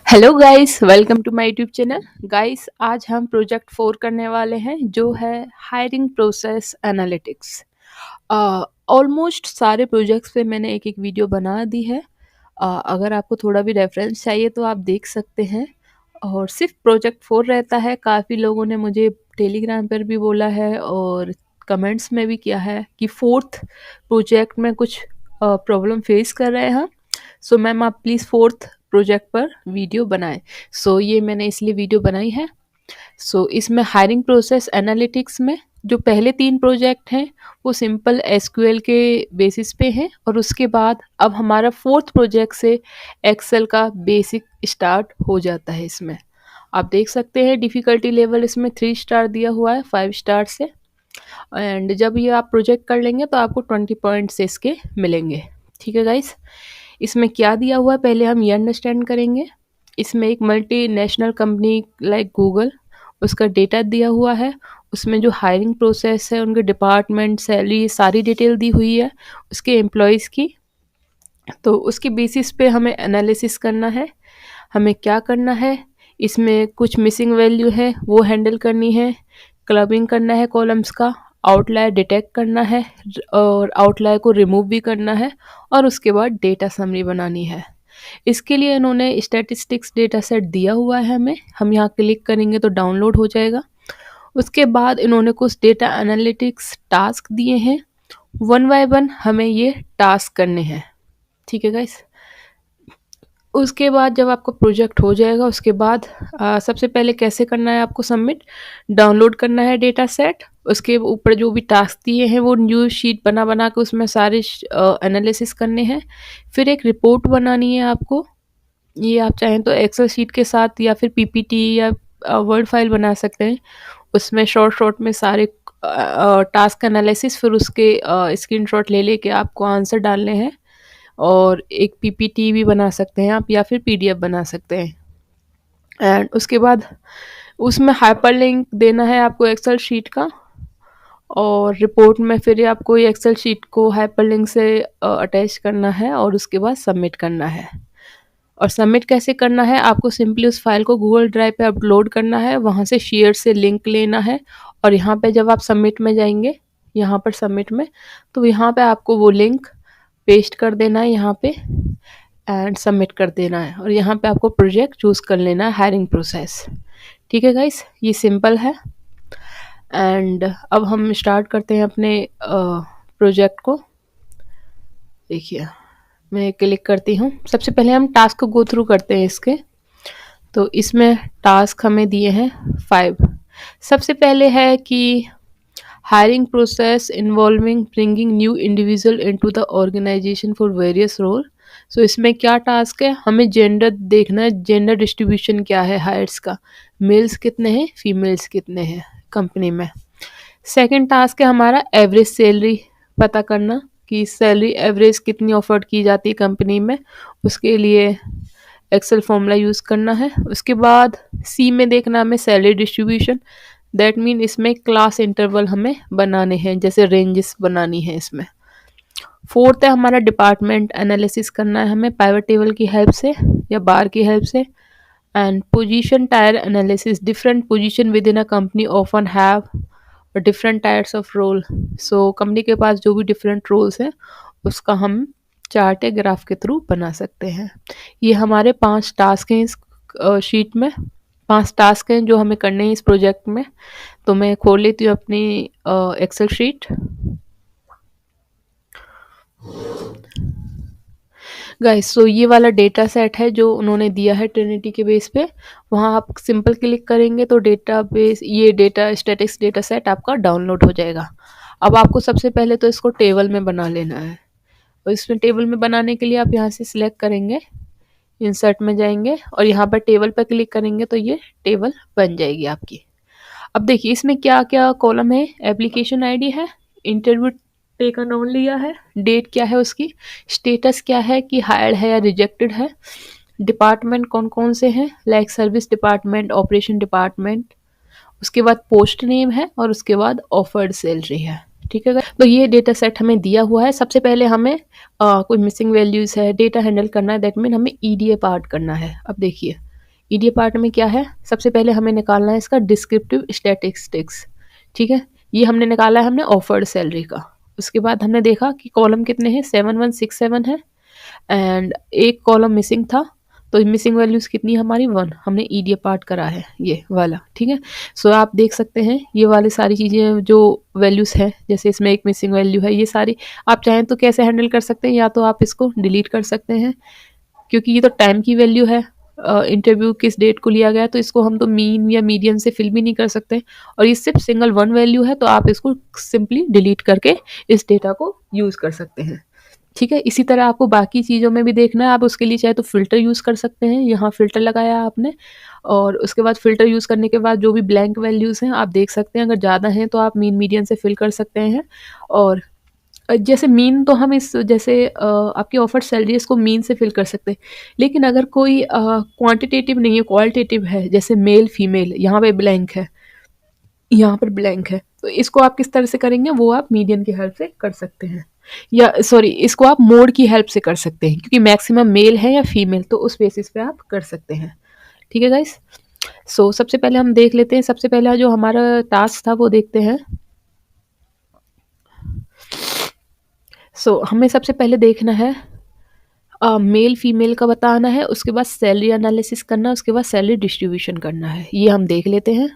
Hello guys, welcome to my YouTube channel. Guys, आज हम project 4 करने वाले हैं जो है हायरिंग प्रोसेस एनालिटिक्स। ऑलमोस्ट सारे प्रोजेक्ट्स पे मैंने एक एक वीडियो बना दी है। अगर आपको थोड़ा भी रेफरेंस चाहिए तो आप देख सकते हैं। और सिर्फ प्रोजेक्ट 4 रहता है। काफ़ी लोगों ने मुझे टेलीग्राम पर भी बोला है और कमेंट्स में भी किया है कि फोर्थ प्रोजेक्ट में कुछ प्रॉब्लम फेस कर रहे हैं। सो मैम आप प्लीज़ फोर्थ प्रोजेक्ट पर वीडियो बनाएं। ये मैंने इसलिए वीडियो बनाई है। इसमें हायरिंग प्रोसेस एनालिटिक्स में जो पहले 3 प्रोजेक्ट हैं वो सिंपल एसक्यूएल के बेसिस पे हैं, और उसके बाद अब हमारा फोर्थ प्रोजेक्ट से एक्सेल का बेसिक स्टार्ट हो जाता है। इसमें आप देख सकते हैं डिफ़िकल्टी लेवल इसमें 3 स्टार दिया हुआ है 5 स्टार से। एंड जब ये आप प्रोजेक्ट कर लेंगे तो आपको 20 पॉइंट्स इसके मिलेंगे। ठीक है गाइस, इसमें क्या दिया हुआ है पहले हम ये अंडरस्टैंड करेंगे। इसमें एक मल्टीनेशनल कंपनी लाइक गूगल, उसका डेटा दिया हुआ है। उसमें जो हायरिंग प्रोसेस है, उनके डिपार्टमेंट, सैलरी, सारी डिटेल दी हुई है उसके एम्प्लॉयज़ की। तो उसके बेसिस पे हमें एनालिसिस करना है। हमें क्या करना है, इसमें कुछ मिसिंग वैल्यू है वो हैंडल करनी है, क्लबिंग करना है कॉलम्स का, आउटलायर डिटेक्ट करना है और आउटलायर को रिमूव भी करना है, और उसके बाद डेटा समरी बनानी है। इसके लिए इन्होंने स्टैटिस्टिक्स डेटा सेट दिया हुआ है हमें। हम यहाँ क्लिक करेंगे तो डाउनलोड हो जाएगा। उसके बाद इन्होंने कुछ डेटा एनालिटिक्स टास्क दिए हैं। वन बाय वन हमें ये टास्क करने हैं। ठीक है गाइस, उसके बाद जब आपका प्रोजेक्ट हो जाएगा उसके बाद सबसे पहले कैसे करना है आपको सबमिट, डाउनलोड करना है डेटा सेट। उसके ऊपर जो भी टास्क दिए हैं वो न्यू शीट बना बना के उसमें सारे एनालिसिस करने हैं। फिर एक रिपोर्ट बनानी है आपको। ये आप चाहें तो एक्सेल शीट के साथ या फिर पीपीटी या वर्ड फाइल बना सकते हैं। उसमें शॉर्ट शॉर्ट में सारे टास्क एनालिसिस, फिर उसके स्क्रीनशॉट ले लेके आपको आंसर डालने हैं। और एक पीपीटी भी बना सकते हैं आप या फिर पीडीएफ बना सकते हैं। एंड उसके बाद उसमें हाइपरलिंक देना है आपको एक्सेल शीट का, और रिपोर्ट में फिर आपको ये एक्सेल शीट को हाइपरलिंक से अटैच करना है और उसके बाद सबमिट करना है। और सबमिट कैसे करना है, आपको सिंपली उस फाइल को गूगल ड्राइव पे अपलोड करना है, वहाँ से शेयर से लिंक लेना है, और यहाँ पे जब आप सबमिट में जाएंगे, यहाँ पर सबमिट में, तो यहाँ पे आपको वो लिंक पेस्ट कर देना है यहाँ पे एंड सबमिट कर देना है। और यहाँ पे आपको प्रोजेक्ट चूज़ कर लेना है हायरिंग प्रोसेस। ठीक है गाइस, ये सिंपल है। एंड अब हम स्टार्ट करते हैं अपने प्रोजेक्ट को। देखिए, मैं क्लिक करती हूँ। सबसे पहले हम टास्क को गो थ्रू करते हैं इसके। तो इसमें टास्क हमें दिए हैं 5। सबसे पहले है कि hiring process involving bringing new individual into the organization for various role. इसमें क्या टास्क है, हमें जेंडर देखना है, जेंडर डिस्ट्रीब्यूशन क्या है हायर्स का, मेल्स कितने हैं, फीमेल्स कितने हैं कंपनी में। सेकंड टास्क है हमारा एवरेज सैलरी पता करना कि सैलरी एवरेज कितनी ऑफर की जाती है कंपनी में। उसके लिए एक्सेल फॉर्मूला यूज़ करना है। उसके बाद सी में देखना हमें सैलरी डिस्ट्रीब्यूशन। दैट मीन इसमें क्लास इंटरवल हमें बनाने हैं, जैसे रेंजेस बनानी है इसमें। फोर्थ है हमारा डिपार्टमेंट एनालिसिस करना है हमें पाइवट टेबल की हेल्प से या बार की हेल्प से। And position tier analysis, different position within a company often have different tiers of role. Company के पास जो भी डिफरेंट रोल्स हैं उसका हम चार्ट या ग्राफ के थ्रू बना सकते हैं। ये हमारे 5 टास्क हैं इस शीट में। 5 टास्क हैं जो हमें करने हैं इस प्रोजेक्ट में। तो मैं खोल लेती हूँ अपनी एक्सेल शीट। गाइस, ये वाला डेटा सेट है जो उन्होंने दिया है ट्रिनिटी के बेस पे। वहाँ आप सिंपल क्लिक करेंगे तो डेटा बेस, ये डेटा स्टैटिक्स डेटा सेट आपका डाउनलोड हो जाएगा। अब आपको सबसे पहले तो इसको टेबल में बना लेना है। और इसमें टेबल में बनाने के लिए आप यहाँ से सिलेक्ट करेंगे, इंसर्ट में जाएंगे और यहाँ पर टेबल पर क्लिक करेंगे तो ये टेबल बन जाएगी आपकी। अब देखिए इसमें क्या क्या कॉलम है, एप्लीकेशन आईडी है, इंटरव्यू टेकन ऑन लिया है, डेट क्या है उसकी, स्टेटस क्या है कि हायर्ड है या रिजेक्टेड है, डिपार्टमेंट कौन कौन से हैं like service department, operation department, उसके बाद पोस्ट नेम है और उसके बाद ऑफर्ड सैलरी है। ठीक है, तो ये डेटा सेट हमें दिया हुआ है। सबसे पहले हमें कोई मिसिंग वैल्यूज है, डेटा हैंडल करना है, दैट मीन हमें ईडीए पार्ट करना है। अब देखिए ईडीए पार्ट में क्या है, सबसे पहले हमें निकालना है इसका डिस्क्रिप्टिव स्टैटिस्टिक्स, ठीक है। ये हमने निकाला है हमने ऑफर्ड सैलरी का। उसके बाद हमने देखा कि कॉलम कितने हैं, 7167 है एंड एक कॉलम मिसिंग था, तो मिसिंग वैल्यूज कितनी है हमारी 1, हमने ईडीए पार्ट करा है ये वाला, ठीक है। सो आप देख सकते हैं ये वाली सारी चीज़ें जो वैल्यूज है, जैसे इसमें एक मिसिंग वैल्यू है, ये सारी आप चाहें तो कैसे हैंडल कर सकते हैं, या तो आप इसको डिलीट कर सकते हैं क्योंकि ये तो टाइम की वैल्यू है, इंटरव्यू किस डेट को लिया गया है, तो इसको हम तो मीन या मीडियन से फिल भी नहीं कर सकते, और ये सिर्फ सिंगल वन वैल्यू है, तो आप इसको सिंपली डिलीट करके इस डेटा को यूज़ कर सकते हैं, ठीक है। इसी तरह आपको बाकी चीज़ों में भी देखना है, आप उसके लिए चाहे तो फ़िल्टर यूज़ कर सकते हैं, यहाँ फ़िल्टर लगाया आपने, और उसके बाद फ़िल्टर यूज़ करने के बाद जो भी ब्लैंक वैल्यूज़ हैं आप देख सकते हैं, अगर ज़्यादा हैं तो आप मीन मीडियन से फिल कर सकते हैं। और जैसे मीन तो हम इस जैसे आपकी ऑफर्ड सैलरी है इसको मीन से फिल कर सकते हैं, लेकिन अगर कोई क्वांटिटेटिव नहीं है, क्वालिटेटिव है, जैसे मेल फीमेल, यहाँ पे ब्लैंक है, यहाँ पर ब्लैंक है, तो इसको आप किस तरह से करेंगे वो आप मीडियन की हेल्प से कर सकते हैं, या सॉरी इसको आप मोड की हेल्प से कर सकते हैं, क्योंकि मैक्सिमम मेल है या फीमेल, तो उस बेसिस पे आप कर सकते हैं, ठीक है गाइस। सो सबसे पहले हम देख लेते हैं, सबसे पहला जो हमारा टास्क था वो देखते हैं। हमें सबसे पहले देखना है मेल फीमेल का बताना है, उसके बाद सैलरी एनालिसिस करना है, उसके बाद सैलरी डिस्ट्रीब्यूशन करना है, ये हम देख लेते हैं।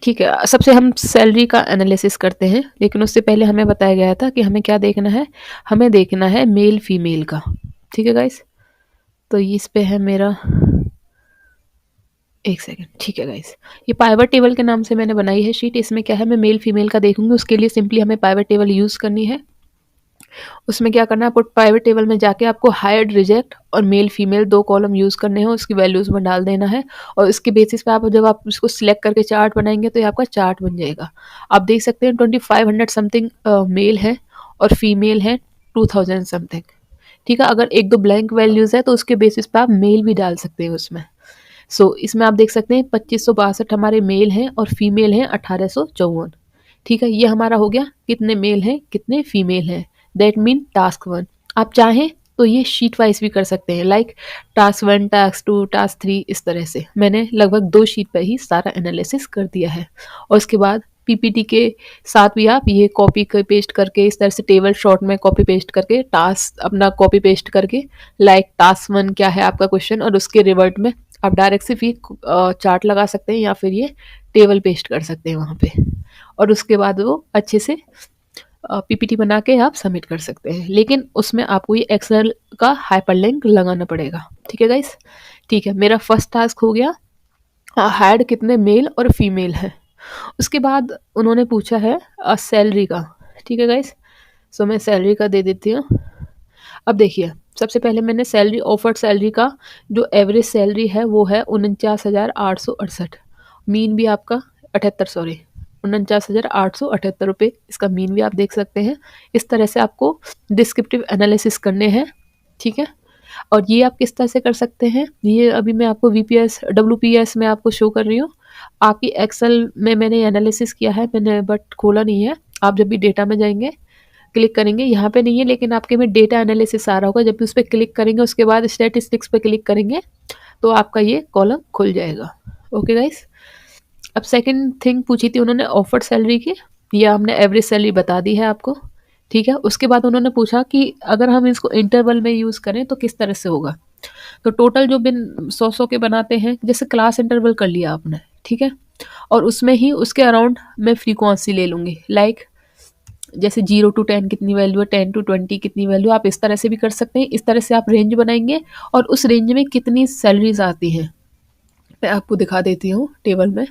ठीक है, सबसे हम सैलरी का एनालिसिस करते हैं, लेकिन उससे पहले हमें बताया गया था कि हमें क्या देखना है, हमें देखना है मेल फीमेल का, ठीक है गाइस। तो इस पे है मेरा, एक सेकंड, ठीक है गाइस, ये पाइवट टेबल के नाम से मैंने बनाई है शीट, इसमें क्या है मैं मेल फीमेल का देखूंगी, उसके लिए सिंपली हमें पाइवट टेबल यूज़ करनी है। उसमें क्या करना है, आपको प्राइवेट टेबल में जाके आपको हायर्ड रिजेक्ट और मेल फीमेल दो कॉलम यूज़ करने हैं, उसकी वैल्यूज़ में डाल देना है, और इसके बेसिस पे आप जब आप उसको सिलेक्ट करके चार्ट बनाएंगे तो ये आपका चार्ट बन जाएगा। आप देख सकते हैं 2500 समथिंग मेल है और फीमेल है 2000 समथिंग, ठीक है। अगर एक दो ब्लैंक वैल्यूज़ है तो उसके बेसिस पे आप मेल भी डाल सकते हैं उसमें। इसमें आप देख सकते हैं 2562 हमारे मेल हैं और फीमेल हैं 1854, ठीक है। ये हमारा हो गया कितने मेल हैं कितने फीमेल हैं, दैट मीन टास्क 1। आप चाहें तो ये शीट वाइज भी कर सकते हैं, लाइक टास्क 1 टास्क 2 टास्क 3, इस तरह से मैंने लगभग 2 शीट पर ही सारा एनालिसिस कर दिया है। और उसके बाद पीपीटी के साथ भी आप ये कॉपी पेस्ट करके इस तरह से टेबल शॉर्ट में कॉपी पेस्ट करके टास्क अपना कॉपी पेस्ट करके, लाइक टास्क 1 क्या है आपका क्वेश्चन, और उसके रिवर्ट में आप डायरेक्ट सिर्फ ये चार्ट लगा सकते हैं या फिर ये टेबल पेस्ट कर सकते हैं वहाँ पे, और उसके बाद वो अच्छे से पीपीटी बना के आप सबमिट कर सकते हैं, लेकिन उसमें आपको ये एक्सेल का हाइपरलिंक लगाना पड़ेगा, ठीक है गाइस। ठीक है, मेरा फर्स्ट टास्क हो गया, हायर्ड कितने मेल और फीमेल हैं। उसके बाद उन्होंने पूछा है सैलरी का, ठीक है गाइस। मैं सैलरी का दे देती हूँ। अब देखिए, सबसे पहले मैंने सैलरी ऑफर्ड सैलरी का जो एवरेज सैलरी है वो है 49,868, मीन भी आपका 78, सॉरी 49,878 रुपये, इसका मीन भी आप देख सकते हैं। इस तरह से आपको डिस्क्रिप्टिव एनालिसिस करने हैं, ठीक है। और ये आप किस तरह से कर सकते हैं, ये अभी मैं आपको वीपीएस डब्ल्यूपीएस में आपको शो कर रही हूँ। आपकी एक्सेल में मैंने एनालिसिस किया है, मैंने बट खोला नहीं है। आप जब भी डेटा में जाएंगे क्लिक करेंगे, यहाँ पे नहीं है लेकिन आपके में डेटा एनालिसिस आ रहा होगा, जब भी उस पर क्लिक करेंगे उसके बाद स्टैटिस्टिक्स पे क्लिक करेंगे तो आपका ये कॉलम खुल जाएगा। ओके गाइस, अब सेकंड थिंग पूछी थी उन्होंने ऑफर्ड सैलरी की, या हमने एवरेज सैलरी बता दी है आपको, ठीक है। उसके बाद उन्होंने पूछा कि अगर हम इसको इंटरवल में यूज़ करें तो किस तरह से होगा। तो टोटल जो बिन 100 के बनाते हैं, जैसे क्लास इंटरवल कर लिया आपने, ठीक है, और उसमें ही उसके अराउंड मैं फ्रीक्वेंसी ले लूँगी, लाइक जैसे 0 to 10 कितनी वैल्यू है, 10 to 20 कितनी वैल्यू, आप इस तरह से भी कर सकते हैं। इस तरह से आप रेंज बनाएंगे और उस रेंज में कितनी सैलरीज आती हैं मैं आपको दिखा देती हूँ टेबल में।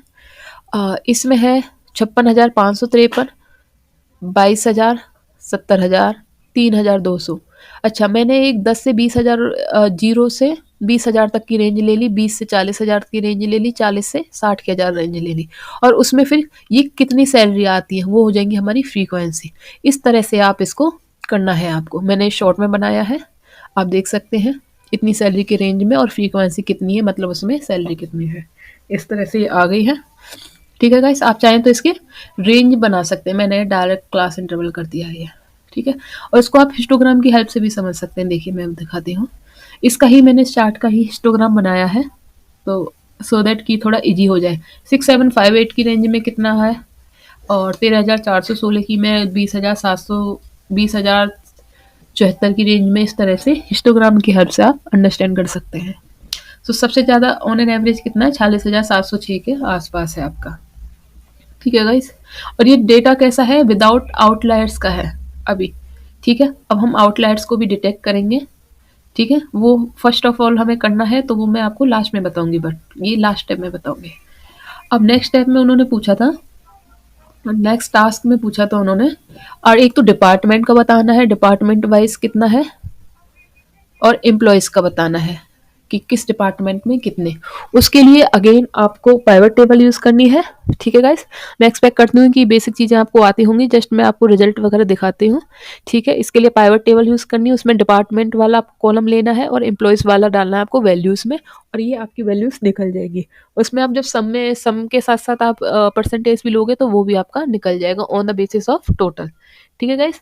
इसमें है 56,553, 22,000, 70,000, 3,200। अच्छा, मैंने एक 10 से 20,000 जीरो से 20,000 तक की रेंज ले ली, 20 से 40,000 की रेंज ले ली, 40 से 60,000 रेंज ले ली, और उसमें फिर ये कितनी सैलरी आती है वो हो जाएंगी हमारी फ्रीक्वेंसी। इस तरह से आप इसको करना है आपको, मैंने शॉर्ट में बनाया है, आप देख सकते हैं इतनी सैलरी की रेंज में और फ्रीक्वेंसी कितनी है, मतलब उसमें सैलरी कितनी है, इस तरह से ये आ गई है, ठीक है गाइस। आप चाहें तो इसके रेंज बना सकते हैं, मैंने डायरेक्ट क्लास इंटरवल कर दिया है ये, ठीक है। और इसको आप हिस्टोग्राम की हेल्प से भी समझ सकते हैं। देखिए मैं दिखाती हूँ, इसका ही मैंने चार्ट का ही हिस्टोग्राम बनाया है, तो सो दैट कि थोड़ा इजी हो जाए। 6758 की रेंज में कितना है, और 13,416 की मैं 20,74 की रेंज में, इस तरह से हिस्टोग्राम की हेल्प से आप अंडरस्टैंड कर सकते हैं। तो सबसे ज़्यादा ऑन एन एवरेज कितना है, 46,706 के आसपास है आपका। ठीक है गाइस। और ये डेटा कैसा है, विदाउट आउटलायर्स का है अभी। ठीक है, अब हम आउटलायर्स को भी डिटेक्ट करेंगे। ठीक है, वो फर्स्ट ऑफ ऑल हमें करना है, तो वो मैं आपको लास्ट में बताऊंगी, बट ये लास्ट स्टेप में बताऊंगी। अब नेक्स्ट स्टेप में उन्होंने पूछा था, नेक्स्ट टास्क में पूछा था उन्होंने, और एक तो डिपार्टमेंट का बताना है, डिपार्टमेंट वाइज कितना है, और एम्प्लॉयज़ का बताना है कि किस डिपार्टमेंट में कितने। उसके लिए अगेन आपको पाइवट टेबल यूज़ करनी है। ठीक है गाइस, मैं एक्सपेक्ट करती हूँ कि बेसिक चीज़ें आपको आती होंगी, जस्ट मैं आपको रिजल्ट वगैरह दिखाती हूँ। ठीक है, इसके लिए पाइवट टेबल यूज़ करनी है, उसमें डिपार्टमेंट वाला आपको कॉलम लेना है और एम्प्लॉयज़ वाला डालना है आपको वैल्यूज़ में, और ये आपकी वैल्यूज़ निकल जाएगी। उसमें आप जब सम के साथ साथ आप परसेंटेज भी लोगे तो वो भी आपका निकल जाएगा on the basis of total. ठीक है गाइस,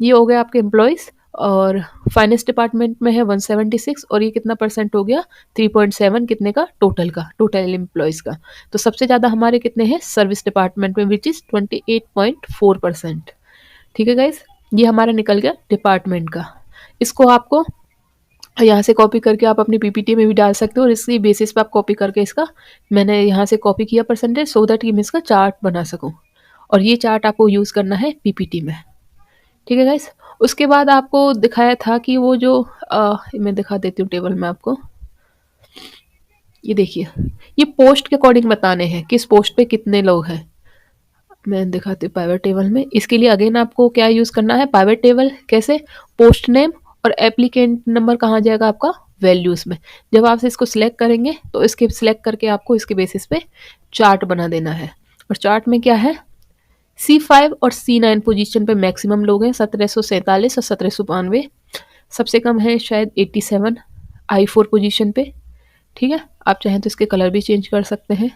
ये हो गया आपके एम्प्लॉयज़। और फाइनेंस डिपार्टमेंट में है 176, और ये कितना परसेंट हो गया, 3.7 कितने का, टोटल का, टोटल एम्प्लॉयज़ का। तो सबसे ज़्यादा हमारे कितने हैं सर्विस डिपार्टमेंट में, विच इज़ 28.4%। ठीक है गाइज, ये हमारा निकल गया डिपार्टमेंट का। इसको आपको यहाँ से कॉपी करके आप अपनी पीपीटी में भी डाल सकते हो, और इसी बेसिस पे आप कॉपी करके इसका, मैंने यहाँ से कॉपी किया परसेंटेज, सो दैट कि मैं इसका चार्ट बना सकूँ, और ये चार्ट आपको यूज़ करना है पीपीटी में। ठीक है गाइस, उसके बाद आपको दिखाया था कि वो जो मैं दिखा देती हूँ टेबल में आपको। ये देखिए, ये पोस्ट के अकॉर्डिंग बताने हैं, किस पोस्ट पे कितने लोग हैं। मैं दिखाती हूँ पाइवट टेबल में। इसके लिए अगेन आपको क्या यूज़ करना है, पाइवट टेबल कैसे, पोस्ट नेम और एप्लीकेंट नंबर कहाँ जाएगा आपका, वैल्यूज़ में। जब आप इसको सिलेक्ट करेंगे तो इसके सिलेक्ट करके आपको इसके बेसिस पे चार्ट बना देना है। और चार्ट में क्या है, C5 और C9 पोजीशन पे मैक्सिमम लोग हैं, 1747 और 1792। सबसे कम है शायद 87 I4 पोजीशन पे। ठीक है, आप चाहें तो इसके कलर भी चेंज कर सकते हैं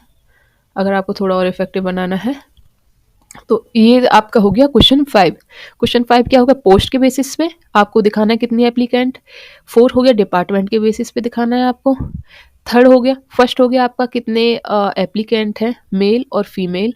अगर आपको थोड़ा और इफेक्टिव बनाना है। तो ये आपका हो गया क्वेश्चन 5। क्वेश्चन 5 क्या होगा, पोस्ट के बेसिस पे आपको दिखाना है कितनी एप्लीकेंट। 4 हो गया डिपार्टमेंट के बेसिस पे दिखाना है आपको। थर्ड हो गया, फर्स्ट हो गया आपका कितने एप्लीकेंट हैं, मेल और फीमेल,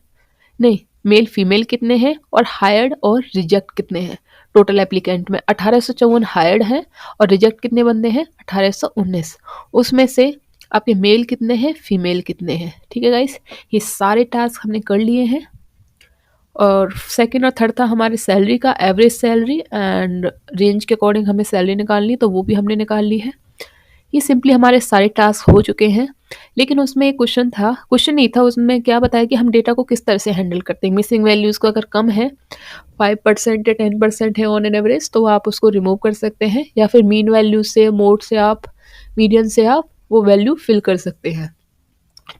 नहीं मेल फीमेल कितने हैं, और हायर्ड और रिजेक्ट कितने हैं। टोटल एप्लीकेंट में 1854 हायर्ड हैं, और रिजेक्ट कितने बंदे हैं, 1819। उसमें से आपके मेल कितने हैं, फीमेल कितने हैं। ठीक है गाइस, ये सारे टास्क हमने कर लिए हैं। और सेकंड और थर्ड था हमारे सैलरी का, एवरेज सैलरी एंड रेंज के अकॉर्डिंग हमें सैलरी निकालनी, तो वो भी हमने निकाल ली है। ये सिंपली हमारे सारे टास्क हो चुके हैं। लेकिन उसमें एक क्वेश्चन था, क्वेश्चन नहीं था, उसमें क्या बताया कि हम डेटा को किस तरह से हैंडल करते हैं। मिसिंग वैल्यूज़ को अगर कम है, 5% या 10% है ऑन एन एवरेज, तो आप उसको रिमूव कर सकते हैं, या फिर मीन वैल्यू से, मोड से, आप मीडियन से आप वो वैल्यू फिल कर सकते हैं।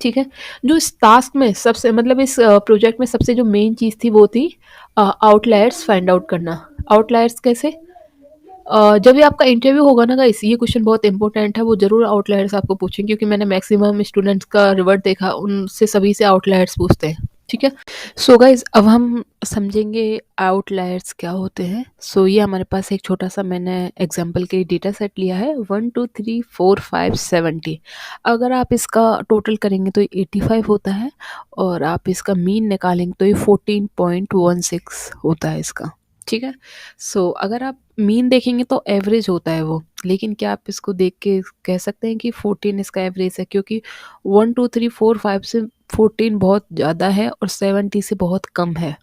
ठीक है, जो इस टास्क में सबसे, मतलब इस प्रोजेक्ट में सबसे जो मेन चीज़ थी वो थी आउटलायर्स फाइंड आउट करना। आउटलायर्स कैसे, जब भी आपका इंटरव्यू होगा ना गाइस, ये क्वेश्चन बहुत इंपॉर्टेंट है, वो जरूर आउटलायर्स आपको पूछेंगे, क्योंकि मैंने मैक्सिमम स्टूडेंट्स का रिवर्ट देखा, उनसे सभी से आउटलायर्स पूछते हैं। ठीक है, सो गाइस अब हम समझेंगे आउटलायर्स क्या होते हैं। सो ये हमारे पास एक छोटा सा मैंने एग्जांपल के डेटा सेट लिया है, 1 2 3 4 5 70। अगर आप इसका टोटल करेंगे तो ये 85 होता है, और आप इसका मीन निकालेंगे तो ये 14.16 होता है इसका। ठीक है, सो अगर आप मीन देखेंगे तो एवरेज होता है वो, लेकिन क्या आप इसको देख के कह सकते हैं कि 14 इसका एवरेज है, क्योंकि 1 2 3 4 5 से 14 बहुत ज़्यादा है और 70 से बहुत कम है,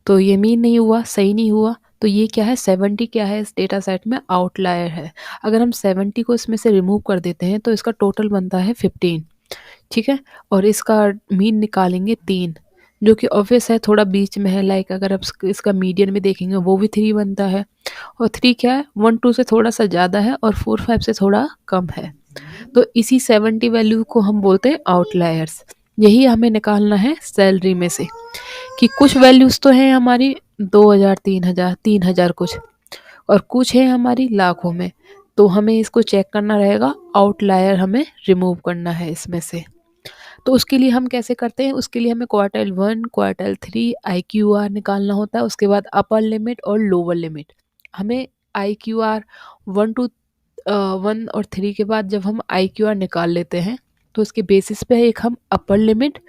तो ये मीन नहीं हुआ, सही नहीं हुआ। तो ये क्या है, 70 क्या है इस डेटा सेट में, आउटलायर है। अगर हम 70 को इसमें से रिमूव कर देते हैं तो इसका टोटल बनता है 15। ठीक है, और इसका मीन निकालेंगे 3, जो कि ऑब्वियस है थोड़ा बीच में है। लाइक अगर आप इसका मीडियन में देखेंगे वो भी 3 बनता है, और 3 क्या है, 1 2 से थोड़ा सा ज़्यादा है और 4 5 से थोड़ा कम है। तो इसी 70 वैल्यू को हम बोलते हैं आउटलायर्स। यही हमें निकालना है सैलरी में से, कि कुछ वैल्यूज़ तो हैं हमारी 2000 3000 3000 कुछ, और कुछ है हमारी लाखों में। तो हमें इसको चेक करना रहेगा, आउटलायर हमें रिमूव करना है इसमें से। तो उसके लिए हम कैसे करते हैं, उसके लिए हमें क्वार्टाइल 1, क्वार्टाइल 3 आईक्यूआर निकालना होता है। उसके बाद अपर लिमिट और लोअर लिमिट। हमें आईक्यूआर 1 टू 1 और 3 के बाद जब हम आईक्यूआर निकाल लेते हैं तो उसके बेसिस पे एक हम upper limit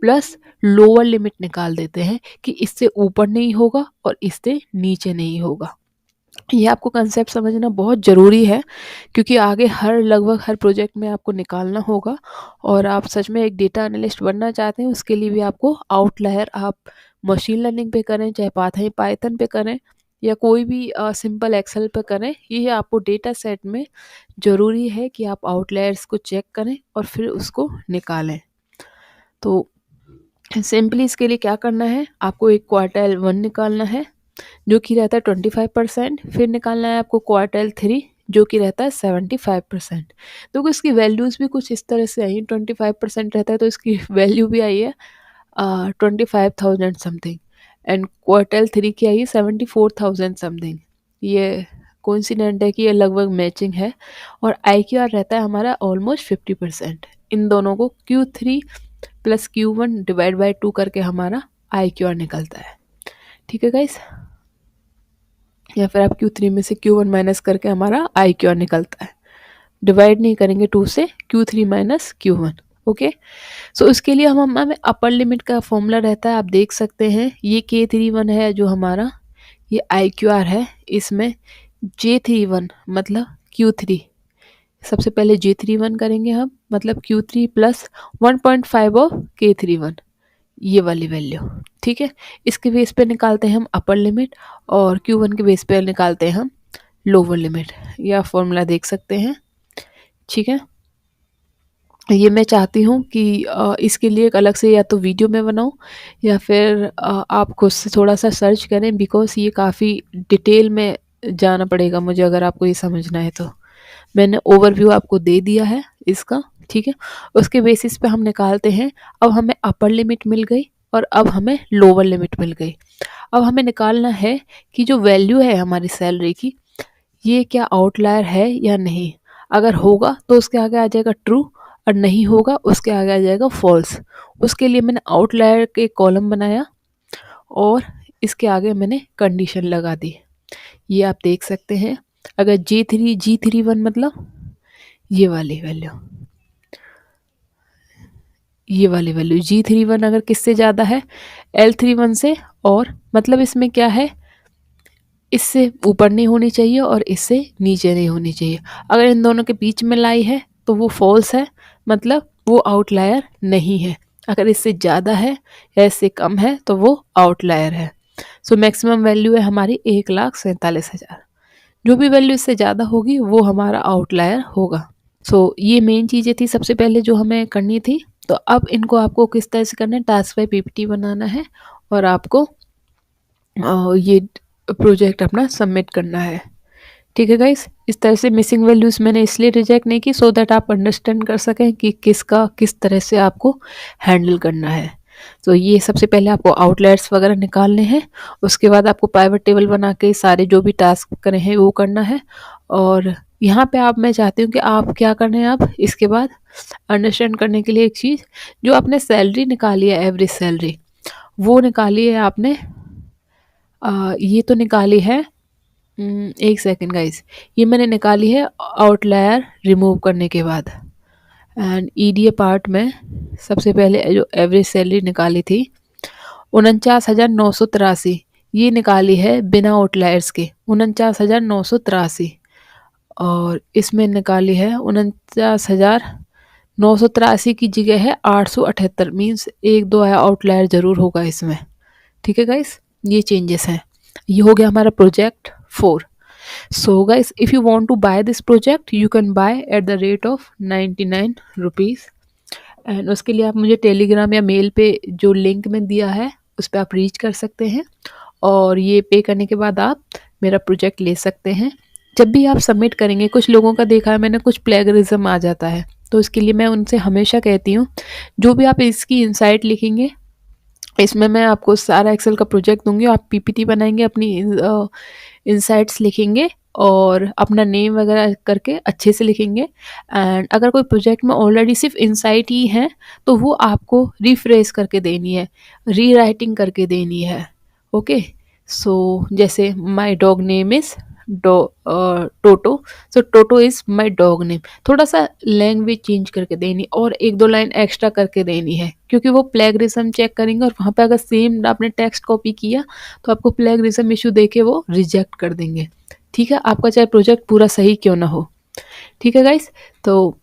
plus lower limit निकाल देते हैं कि इससे ऊपर नहीं होगा और इससे नीचे नहीं होगा। ये आपको कंसेप्ट समझना बहुत ज़रूरी है, क्योंकि आगे लगभग हर प्रोजेक्ट में आपको निकालना होगा। और आप सच में एक डेटा एनालिस्ट बनना चाहते हैं, उसके लिए भी आपको आउटलायर आप मशीन लर्निंग पे करें, चाहे पाइथन पे करें या कोई भी सिंपल एक्सेल पे करें, ये आपको डेटा सेट में ज़रूरी है कि आप आउटलायर्स को चेक करें और फिर उसको निकालें। तो सिंपली इसके लिए क्या करना है, आपको एक क्वार्टाइल 1 निकालना है जो कि रहता है 25%, फिर निकालना है आपको क्वार्टाइल 3 जो कि रहता है 75%। तो इसकी वैल्यूज़ भी कुछ इस तरह से आई, 25% रहता है तो इसकी वैल्यू भी आई है 25,000 समथिंग, एंड क्वार्टाइल 3 की आई है 74,000 समथिंग। ये कोइंसिडेंट है कि ये लगभग मैचिंग है। और आईक्यूआर रहता है हमारा ऑलमोस्ट 50%। इन दोनों को Q3 plus Q1 divide by 2 करके हमारा आईक्यूआर निकलता है। ठीक है गाइस, या फिर आप Q3 में से Q1 माइनस करके हमारा आईक्यूआर निकलता है। डिवाइड नहीं करेंगे 2 से, Q3 माइनस Q1। ओके, सो इसके लिए हम हमें अपर लिमिट का फॉर्मूला रहता है, आप देख सकते हैं ये K31 है जो हमारा ये आईक्यूआर है, इसमें J31 मतलब Q3, सबसे पहले J31 करेंगे हम, मतलब Q3 प्लस 1.5 ऑफ K31, ये वाली वैल्यू। ठीक है, इसके बेस पे निकालते हैं हम अपर लिमिट और Q1 के बेस पे निकालते हैं हम लोअर लिमिट। यह फॉर्मूला देख सकते हैं। ठीक है, ये मैं चाहती हूँ कि इसके लिए एक अलग से या तो वीडियो में बनाऊँ या फिर आप खुद से थोड़ा सा सर्च करें, बिकॉज ये काफ़ी डिटेल में जाना पड़ेगा मुझे अगर आपको ये समझना है। तो मैंने ओवरव्यू आपको दे दिया है इसका। ठीक है, उसके बेसिस पे हम निकालते हैं। अब हमें अपर लिमिट मिल गई और अब हमें लोअर लिमिट मिल गई। अब हमें निकालना है कि जो वैल्यू है हमारी सैलरी की, ये क्या आउटलायर है या नहीं। अगर होगा तो उसके आगे आ जाएगा ट्रू, और नहीं होगा उसके आगे आ जाएगा फॉल्स। उसके लिए मैंने आउटलायर के कॉलम बनाया और इसके आगे मैंने कंडीशन लगा दी। ये आप देख सकते हैं, अगर G31 मतलब ये वाली वैल्यू, ये वाली वैल्यू G31 अगर किससे ज़्यादा है, L31 से, और मतलब इसमें क्या है, इससे ऊपर नहीं होनी चाहिए और इससे नीचे नहीं होनी चाहिए। अगर इन दोनों के बीच में लाई है तो वो फॉल्स है, मतलब वो आउटलायर नहीं है। अगर इससे ज़्यादा है या इससे कम है तो वो आउटलायर है। सो मैक्सिमम वैल्यू है हमारी 1,47,000। जो भी वैल्यू इससे ज़्यादा होगी वो हमारा आउटलायर होगा। सो ये मेन चीज़ें थी सबसे पहले जो हमें करनी थी। तो अब इनको आपको किस तरह से करना है, टास्क बाय PPT बनाना है और आपको ये प्रोजेक्ट अपना सबमिट करना है। ठीक है गाइस, इस तरह से मिसिंग वैल्यूज़ मैंने इसलिए रिजेक्ट नहीं की, सो दैट आप अंडरस्टैंड कर सकें कि किसका किस तरह से आपको हैंडल करना है। तो ये सबसे पहले आपको आउटलायर्स वगैरह निकालने हैं। उसके बाद आपको पाइवट टेबल बना के सारे जो भी टास्क करे हैं वो करना है। और यहाँ पे आप, मैं चाहती हूँ कि आप क्या करना है, आप इसके बाद अंडरस्टैंड करने के लिए एक चीज़, जो आपने सैलरी निकाली है, एवरेज सैलरी वो निकाली है आपने, ये तो निकाली है, एक सेकेंड गाइस, ये मैंने निकाली है आउटलायर रिमूव करने के बाद। एंड EDA पार्ट में सबसे पहले जो एवरेज सैलरी निकाली थी 49,983, ये निकाली है बिना आउटलायर्स के 49,983, और इसमें निकाली है 49,983 की जगह है 878, मीन्स 1-2 आउटलायर ज़रूर होगा इसमें। ठीक है गाइस, ये चेंजेस हैं। ये हो गया हमारा project 4। So guys, if you want to buy this project, you can buy at the rate of 99 rupees। And उसके लिए आप मुझे टेलीग्राम या मेल पे जो लिंक में दिया है उस पर आप रीच कर सकते हैं, और ये पे करने के बाद आप मेरा प्रोजेक्ट ले सकते हैं। जब भी आप सबमिट करेंगे, कुछ लोगों का देखा है मैंने, कुछ प्लेगरिज्म आ जाता है, तो इसके लिए मैं उनसे हमेशा कहती हूँ जो भी आप इसकी इंसाइट लिखेंगे इसमें मैं आपको सारा एक्सेल का प्रोजेक्ट दूँगी, आप पीपीटी बनाएँगे, अपनी इनसाइट्स लिखेंगे और अपना नेम वगैरह करके अच्छे से लिखेंगे। एंड अगर कोई प्रोजेक्ट में ऑलरेडी सिर्फ इनसाइट ही है तो वो आपको रिफ्रेश करके देनी है, रीराइटिंग करके देनी है। ओके, सो जैसे my dog name is toto, so toto is my dog name, थोड़ा सा लैंग्वेज चेंज करके देनी और एक दो लाइन एक्स्ट्रा करके देनी है, क्योंकि वो प्लेगरिज्म चेक करेंगे और वहाँ पे अगर सेम आपने टेक्स्ट कॉपी किया तो आपको प्लेगरिज्म इशू देके वो रिजेक्ट कर देंगे। ठीक है, आपका चाहे प्रोजेक्ट पूरा सही क्यों ना हो। ठीक है गाइस, तो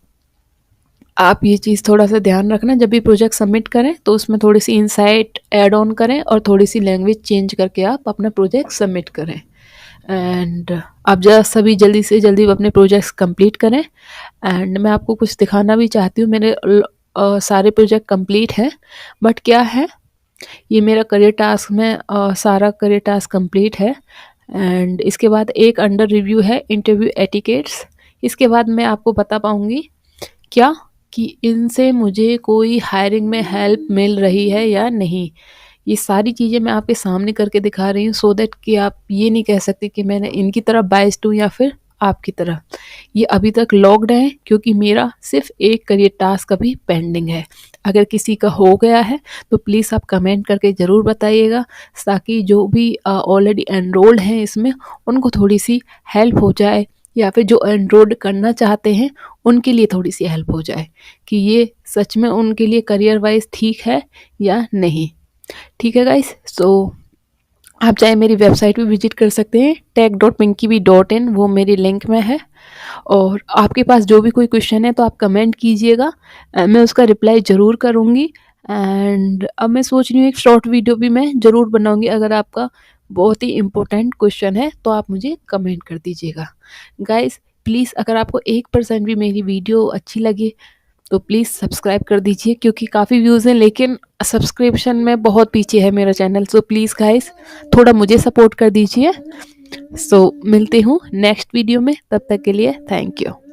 आप ये चीज़ थोड़ा सा ध्यान रखना, जब भी प्रोजेक्ट सबमिट करें तो उसमें थोड़ी सी इंसाइट ऐड ऑन करें और थोड़ी सी लैंग्वेज चेंज करके आप अपना प्रोजेक्ट सबमिट करें। एंड आप सभी जल्दी से जल्दी अपने प्रोजेक्ट्स कंप्लीट करें। एंड मैं आपको कुछ दिखाना भी चाहती हूँ, मेरे सारे प्रोजेक्ट कंप्लीट हैं, बट क्या है, ये मेरा करियर टास्क में सारा करियर टास्क कंप्लीट है। एंड इसके बाद एक अंडर रिव्यू है इंटरव्यू एटिकेट्स। इसके बाद मैं आपको बता पाऊँगी क्या कि इनसे मुझे कोई हायरिंग में हेल्प मिल रही है या नहीं। ये सारी चीज़ें मैं आपके सामने करके दिखा रही हूँ सो दैट कि आप ये नहीं कह सकते कि मैंने इनकी तरह बाइस्ड हूँ या फिर आपकी तरह। ये अभी तक लॉक्ड है क्योंकि मेरा सिर्फ एक करियर टास्क अभी पेंडिंग है। अगर किसी का हो गया है तो प्लीज़ आप कमेंट करके ज़रूर बताइएगा, ताकि जो भी ऑलरेडी एनरोल्ड हैं इसमें उनको थोड़ी सी हेल्प हो जाए, या फिर जो एनरोल करना चाहते हैं उनके लिए थोड़ी सी हेल्प हो जाए कि ये सच में उनके लिए करियर वाइज ठीक है या नहीं। ठीक है गाइस, सो आप चाहे मेरी वेबसाइट पे विजिट कर सकते हैं tech.pinkyvi.in, वो मेरी लिंक में है। और आपके पास जो भी कोई क्वेश्चन है तो आप कमेंट कीजिएगा, मैं उसका रिप्लाई ज़रूर करूँगी। एंड अब मैं सोच रही हूँ एक शॉर्ट वीडियो भी मैं ज़रूर बनाऊँगी, अगर आपका बहुत ही इम्पोर्टेंट क्वेश्चन है तो आप मुझे कमेंट कर दीजिएगा। गाइस प्लीज़, अगर आपको 1% भी मेरी वीडियो अच्छी लगी तो प्लीज़ सब्सक्राइब कर दीजिए, क्योंकि काफ़ी व्यूज़ हैं लेकिन सब्सक्रिप्शन में बहुत पीछे है मेरा चैनल। सो प्लीज़ गाइस, थोड़ा मुझे सपोर्ट कर दीजिए। सो मिलती हूँ नेक्स्ट वीडियो में, तब तक के लिए थैंक यू।